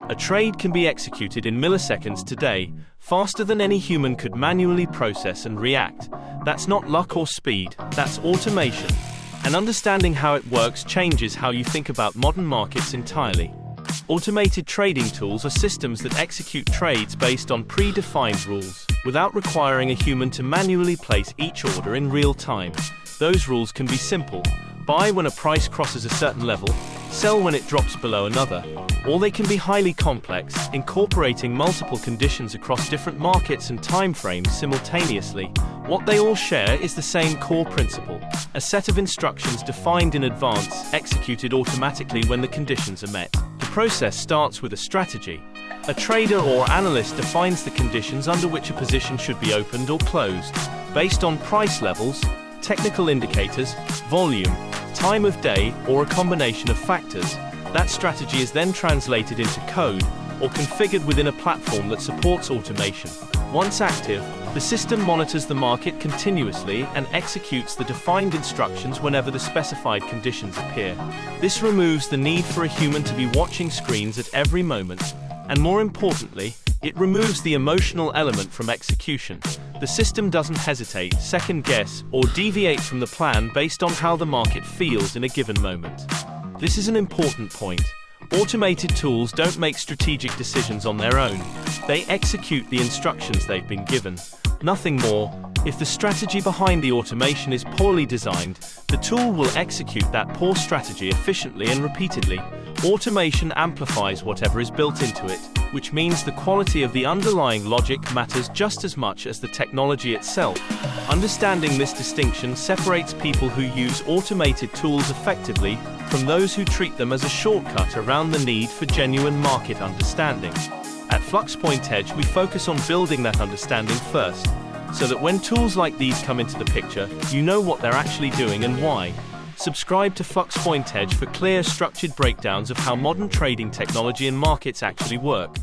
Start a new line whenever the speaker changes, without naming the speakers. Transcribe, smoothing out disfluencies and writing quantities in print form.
A trade can be executed in milliseconds today, faster than any human could manually process and react. That's not luck or speed, that's automation. And understanding how it works changes how you think about modern markets entirely. Automated trading tools are systems that execute trades based on predefined rules, without requiring a human to manually place each order in real time. Those rules can be simple: buy when a price crosses a certain level, sell when it drops below another. Or they can be highly complex, incorporating multiple conditions across different markets and time frames simultaneously. What they all share is the same core principle: a set of instructions defined in advance, executed automatically when the conditions are met. The process starts with a strategy. A trader or analyst defines the conditions under which a position should be opened or closed, based on price levels, technical indicators, volume, time of day, or a combination of factors. That strategy is then translated into code, or configured within a platform that supports automation. Once active, the system monitors the market continuously and executes the defined instructions whenever the specified conditions appear. This removes the need for a human to be watching screens at every moment, and more importantly, it removes the emotional element from execution. The system doesn't hesitate, second guess, or deviate from the plan based on how the market feels in a given moment. This is an important point. Automated tools don't make strategic decisions on their own. They execute the instructions they've been given. Nothing more. If the strategy behind the automation is poorly designed, the tool will execute that poor strategy efficiently and repeatedly. Automation amplifies whatever is built into it, which means the quality of the underlying logic matters just as much as the technology itself. Understanding this distinction separates people who use automated tools effectively from those who treat them as a shortcut around the need for genuine market understanding. At FluxPointEdge, we focus on building that understanding first, so that when tools like these come into the picture, you know what they're actually doing and why. Subscribe to FluxPointEdge for clear, structured breakdowns of how modern trading technology and markets actually work.